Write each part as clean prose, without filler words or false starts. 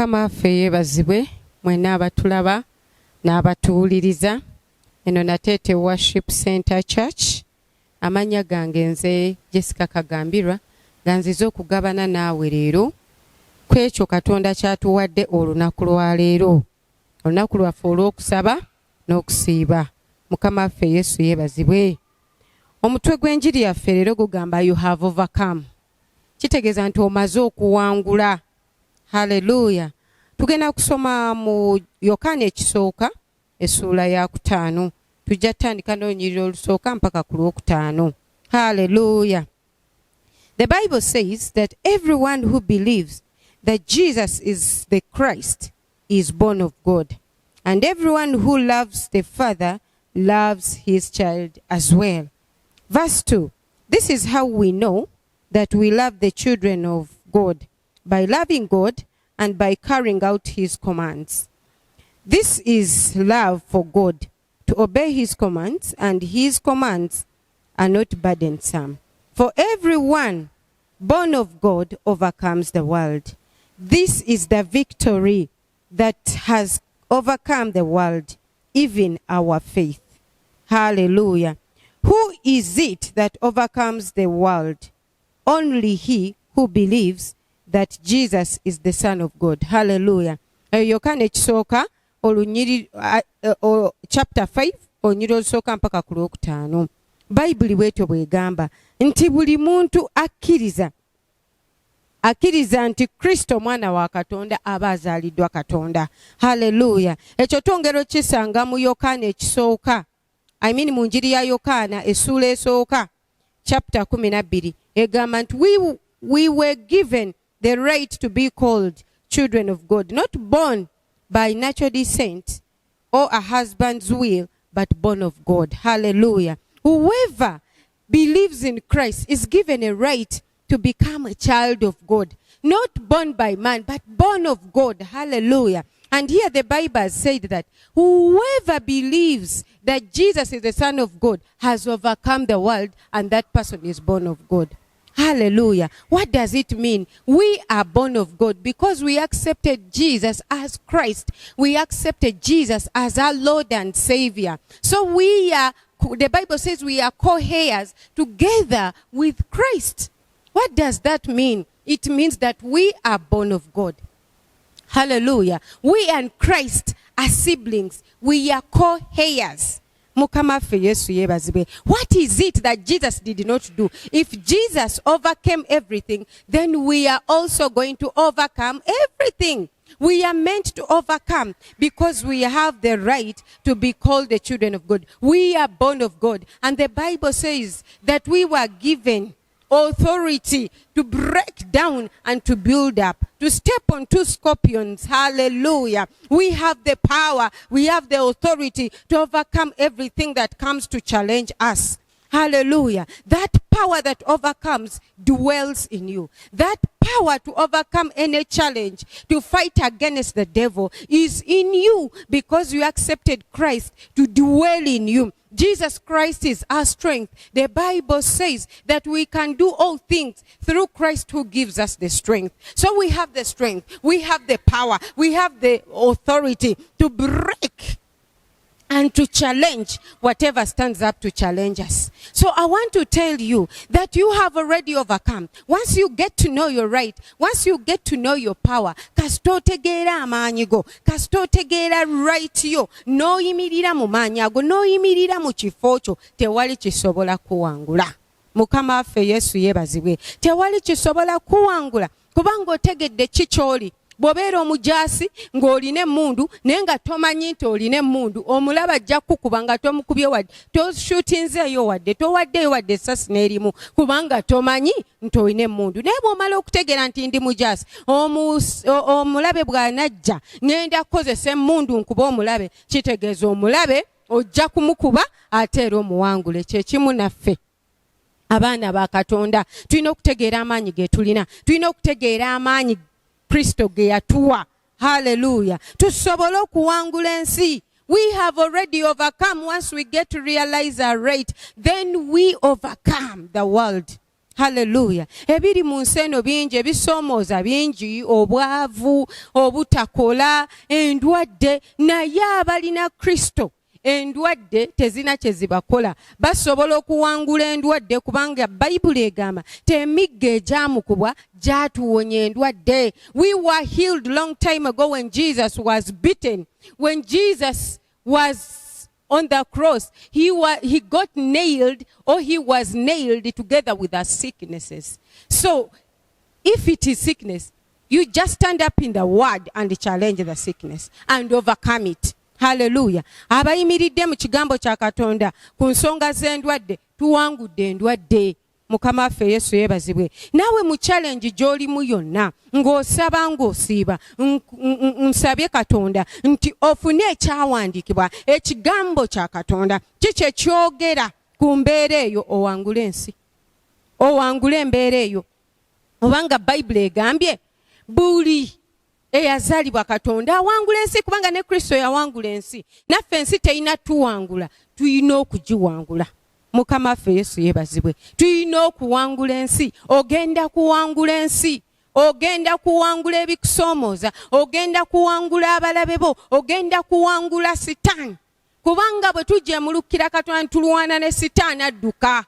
Mukama waffe yeebazibwe mwenna abatulaba n'abatuwuliriza. Eno Nateete Worship Center Church. Amanya gange nze Jessica Kagambirwa ganziza okugabana naawe leero kwekyo Katonda kyatuwadde olunaku lwa leero, olunaku lwaffe olw'okusaba n'okusiiba. Mukama waffe Yesu yeebazibwe. Omutwe gw'enjiri yaffe leero gugamba you have overcome. Kitegeeza nti omaze okuwangula. Hallelujah. Tugenda kusoma mu Yokaana ekisooka essuula ya 5. Tujja tandika n'olunyiriri olusooka mpaka ku lwokutaano. Hallelujah. The Bible says that everyone who believes that Jesus is the Christ is born of God. And everyone who loves the Father loves his child as well. Verse 2. This is how we know that we love the children of God, by loving God and by carrying out his commands. This is love for God, to obey his commands, and his commands are not burdensome. For everyone born of God overcomes the world. This is the victory that has overcome the world, even our faith. Hallelujah. Who is it that overcomes the world? Only he who believes that Jesus is the Son of God. Hallelujah. Yokaana ekisooka olunyiri chapter 5 olunyiri olusooka mpaka ku lwokutaano. Bayibuli bwetyo bwegamba nti buli muntu akkiriza nti Kristo mwana wa Katonda aba azaaliddwa Katonda. Hallelujah. Ekyo twongera kisanga mu Yokaana ekisooka, mu njiri ya Yokaana essuula esooka chapter 12 egamba nti we were given the right to be called children of God, not born by natural descent or a husband's will, but born of God. Hallelujah. Whoever believes in Christ is given a right to become a child of God, not born by man, but born of God. Hallelujah. And here the Bible has said that whoever believes that Jesus is the Son of God has overcome the world, and that person is born of God. Hallelujah. What does it mean? We are born of God because we accepted Jesus as Christ. We accepted Jesus as our Lord and Savior. So the Bible says we are co-heirs together with Christ. What does that mean? It means that we are born of God. Hallelujah. We and Christ are siblings. We are co-heirs. Mukama waffe Yesu yeebazibwe. What is it that Jesus did not do? If Jesus overcame everything, then we are also going to overcome everything. We are meant to overcome because we have the right to be called the children of God. We are born of God. And the Bible says that we were given authority to break down and to build up, to step on 2 scorpions. Hallelujah. We have the power, we have the authority to overcome everything that comes to challenge us. Hallelujah. That power that overcomes dwells in you. That power to overcome any challenge, to fight against the devil, is in you because you accepted Christ to dwell in you. Jesus Christ is our strength. The Bible says that we can do all things through Christ who gives us the strength. So we have the strength, we have the power, we have the authority to break and to challenge whatever stands up to challenge us. So I want to tell you that you have already overcome. Once you get to know your right, once you get to know your power, kasitotegeera amaanyi go, kasitotegeera right yo, n'oyimirira mu maanyi ago, n'oyimirira mu kifo kyo, tewali kisobola kuwangula. Mukama waffe Yesu yeebazibwe. Tewali kisobola kuwangula kubanga otegedde kikyoli. Bw'obeera omujaasi ng'olina emmundu naye nga tomanyi nti olina emmundu, omulaba ajja kukuba nga tomukubye wadde, toshuutinzeeyo wadde, towaddeeyo wadde essasi n'erimu kubanga tomanyi nti olina emmundu. Naye bw'omala okutegeera nti ndi mujaasi, omulabe bw'anajja ngenda kukozesa emmundu nkuba omulabe, kitegeeza omulabe ojja kumukuba ate era omuwangule. Kye kimu naffe abaana ba Katonda tulina okutegeera amaanyi ge tulina, tulina okutegeera amaanyi Kristo ge yatuwa. Hallelujah. Tusobole okuwangula ensi. We have already overcome. Once we get to realize our right, then we overcome the world. Hallelujah. Ebiri mu nsi eno bingi, ebisoomooza bingi, obwavu, obutakola, endwadde, naye abalina Kristo endwadde tezina kye zibakola. Basobola okuwangula endwadde kubanga Bayibuli egamba temigga egyamukubwa gyatuwonya endwadde. We were healed long time ago when Jesus was beaten. When Jesus was on the cross, he got nailed, or he was nailed together with our sicknesses. So if it is sickness, you just stand up in the word and challenge the sickness and overcome it. Hallelujah. Abayimiridde mu kigambo kya Katonda ku nsonga z'endwadde tuwangudde endwadde. Mukama waffe Yesu yeebazibwe. Naawe mu challenge gy'olimu yonna ng'osaba ng'osiiba nsabye Katonda nti ofune ekyawandiikibwa ekigambo kya Katonda kiki ekyogera ku mbeera eyo owangule ensi, owangule embeera eyo. Obanga Bayibuli egambye buli eyazaalibwa Katonda awangula ensi, kubanga ne Kristo yawangula ensi. Naffe ensi teyina tuwangula, tuyina okugiwangula. Mukama waffe Yesu yeebazibwe. Tuyina okuwangula ensi. Ogenda kuwangula ensi, ogenda kuwangula ebikusoomooza, ogenda kuwangula abalabe bo, ogenda kuwangula Sitaani. Kubanga bwe tujemulukira Katonda tulwana ne Sitaani adduka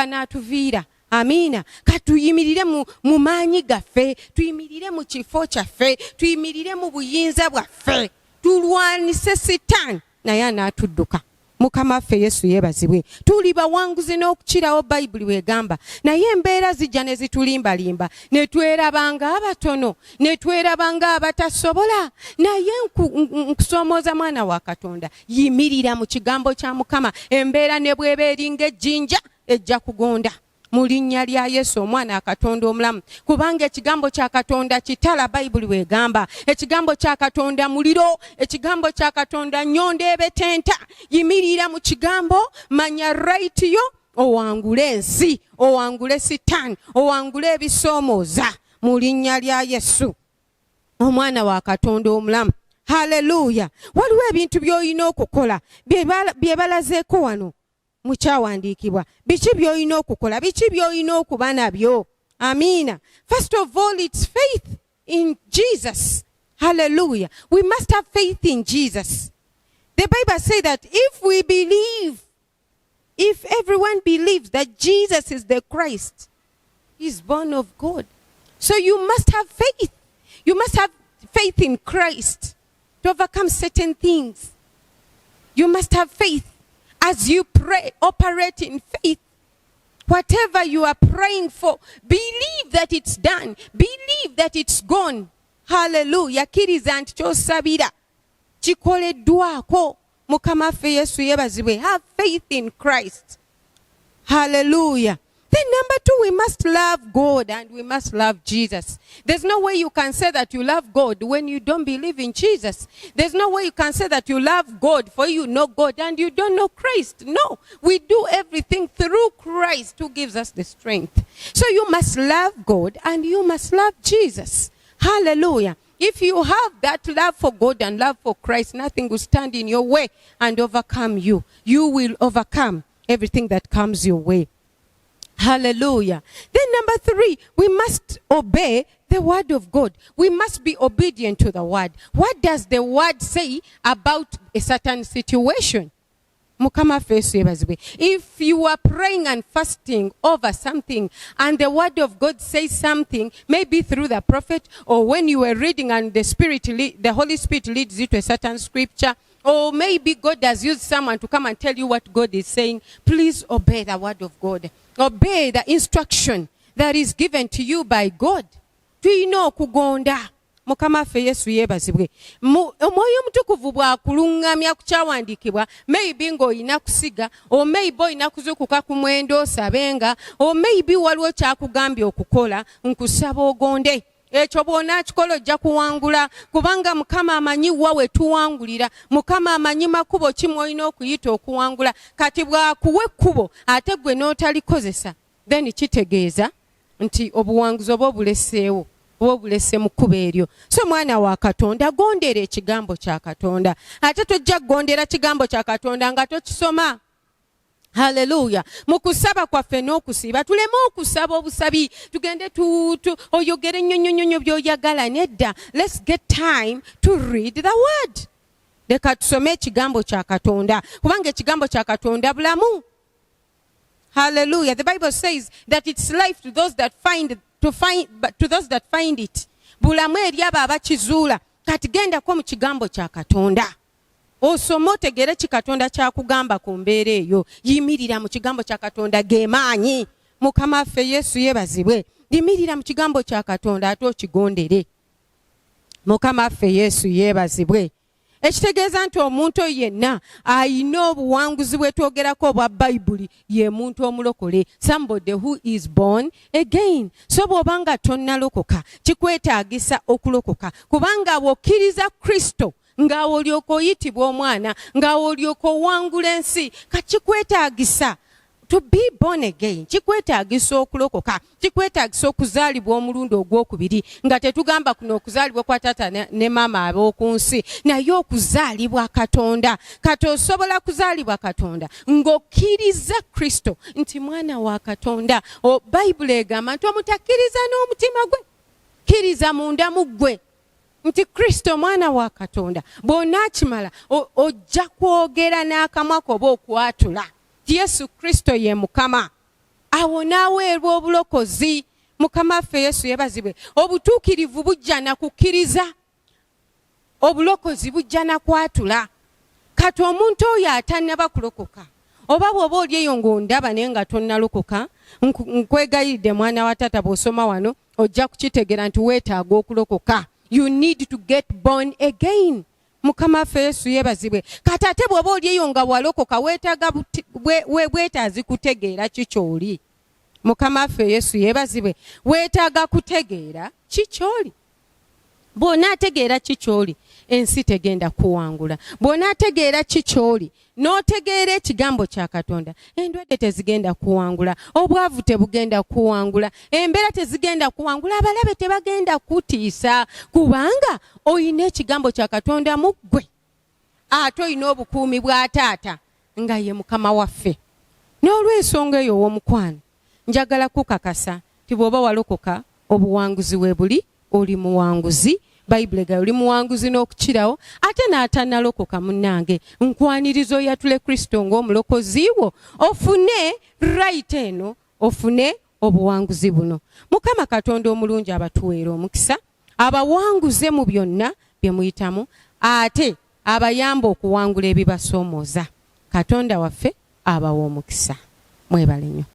n'atuviira. Amina. Katuyimirire mu maanyi gaffe, tuyimirire mu kifo kyaffe, tuyimirire mu buyinza bwaffe, tulwanise Sitaani naye anaatudduka. Mukama waffe Yesu yeebazibwe. Tuli bawanguzi n'okukirawo Bayibuli weegamba. Naye embeera zijja ne zitulimbalimba, ne twerabanga abatono, ne twerabanga abatasobola. Naye nkusoomooza mwana wa Katonda, yimirira mu kigambo kya Mukama. Embeera ne bw'eba eringa ejjinja ejja kugonda mu linnya lya Yesu omwana wa Katonda omulamu. Kubanga ekigambo kya Katonda kitala, Bayibuli weegamba. Ekigambo kya Katonda muliro, ekigambo kya Katonda nnyondo ebetenta. Yimirira mu kigambo, manya right yo, owangule ensi, owangule Sitaani, owangule ebisoomooza mu linnya lya Yesu omwana wa Katonda omulamu. Haleluya. Waliwo ebintu by'olina okukola bye balazeeko wano mukyawandiikibwa. Biki by'olina okukola, biki by'olina okuba nabyo? Amina. First of all, it's faith in Jesus. Hallelujah. We must have faith in Jesus. The Bible says that if everyone believes that Jesus is the Christ, he's born of God. So you must have faith. You must have faith in Christ to overcome certain things. You must have faith. As you pray, operate in faith. Whatever you are praying for, believe that it's done. Believe that it's gone. Hallelujah. Kkiriza nti ky'osabira kikoleddwako. Mukama waffe Yesu yeebazibwe. Have faith in Christ. Hallelujah. Then number 2, we must love God and we must love Jesus. There's no way you can say that you love God when you don't believe in Jesus. There's no way you can say that you love God for you know God and you don't know Christ. No, we do everything through Christ who gives us the strength. So you must love God and you must love Jesus. Hallelujah. If you have that love for God and love for Christ, nothing will stand in your way and overcome you. You will overcome everything that comes your way. Hallelujah. Then number 3, we must obey the word of God. We must be obedient to the word. What does the word say about a certain situation? Mukama waffe Yesu yeebazibwe. If you are praying and fasting over something and the word of God says something, maybe through the prophet or when you were reading and the Holy Spirit leads you to a certain scripture, or maybe God has used someone to come and tell you what God is saying, please obey the word of God. Obey the instruction that is given to you by God. Tuyina okugonda. Mukama waffe Yesu yeebazibwe. Omwoyo omutukuvu bw'akulungamya ku kyawandiikibwa, maybe ng'olina kusiga, or maybe olina kuzuukuka ku mwendo osabenga, or maybe waliwo kyakugambye okukola, nkusaba ogonde. Ekyo bw'onaakikola ojja kuwangula, kubanga Mukama amanyi wa we tuwangulira. Mukama amanyi makubo ki mw'olina okuyita okuwangula. Kati bw'akuwa ekkubo ate gwe n'otalikozesa, then kitegeeza nti obuwanguzi oba obuleseewo, oba obulese mu kkubo eryo. So mwana wa Katonda, gondera ekigambo kya Katonda. Ate tojja kugondera kigambo kya Katonda nga tokisoma. Hallelujah. Mukusaba kwaffe n'okusiiba tuleme okusaba obusabi tugende oyogere nnyo by'oyagala nedda. Let's get time to read the word. Leka tusome ekigambo kya Katonda kubanga ekigambo kya Katonda bulamu. Hallelujah. The Bible says that it's life to those that find it. Bulamu eri abo abakizuula. Kati gendako mu kigambo kya Katonda. Osoma otegere ki Katonda kyakugamba ku mbeera eyo. Yimirira mu kigambo kya Katonda gemaanyi. Mukama waffe Yesu yeebazibwe. Yimirira mu kigambo kya Katonda ate okigondere. Mukama waffe Yesu yeebazibwe. Ekitegeeza nti omuntu yenna ayina obuwanguzi bwetwogerako obwa Bayibuli ye muntu omulokole. Somebody who is born again. So bw'obanga tonnalokoka kikwetaagisa okulokoka kubanga bw'okkiriza Kristo nga olyoka oyitibwa omwana nga olyoka owangula ensi kakikwetaagisa to be born again. Kikwetaagisa okulokoka, kikwetaagisa okuzaalibwa omulundi ogwokubiri nga tetugamba kuno okuzaalibwa kwa taata ne maama ab'oku nsi naye okuzaalibwa Katonda. Kati osobola kuzaalibwa Katonda ng'okkiriza Kristo nti mwana wa Katonda. Bayibuli egamba nti omutakkiriza n'omutima gwe kkiriza munda mu ggwe nti Kristo mwana wa Katonda. Bw'onaakimala ojja kwogera n'akamwa ko oba okwatula Yesu Kristo ye Mukama. Awo naaweerwa obulokozi. Mukama waffe Yesu yeebazibwe. Obutuukirivu bujja na kukkiriza. Obulokozi bujja na kwatula. Kati omuntu oyo atannaba kulokoka oba bw'oba oli eyo ng'ondaba naye nga tonnalokoka, nkwegayiridde mwana wa taata bw'osoma wano ojja kukitegera nti weetaaga okulokoka. You need to get born again. Mukama waffe Yesu yeebazibwe. Kati ate bw'oba oli eyo nga walokoka weetaazi kutegeera kikyoli. Mukama waffe Yesu yeebazibwe. Weetaaga kutegeera kikyoli. Bw'onaategeera kikyoli ensi tegenda kuwangula. Bw'onaategeera kikyoli n'otegeera ekigambo kya Katonda endwadde tezigenda kuwangula, obwavu tebugenda kuwangula, embeera tezigenda kuwangula, abalabe tebagenda kutiisa kubanga oyina ekigambo kya Katonda mu ggwe. Ate oyina obukuumi bwa taata nga ye Mukama waffe. N'olw'ensonga eyo ow'omukwano njagala kukakasa ti bw'oba walokoka obuwanguzi we buli oli muwanguzi. Bayibuli ga oli muwanguzi n'okukirawo ate n'atannalokoka munnange nkwanirizo yatule Kristo ng'omulokozi wo ofune right eno ofune obuwanguzi buno. Mukama Katonda omulungi abatuweera omukisa abawanguze mu byonna bye muyitamu ate abayamba okuwangula ebibasoomooza. Katonda waffe abawa omukisa. Mwebale nnyo.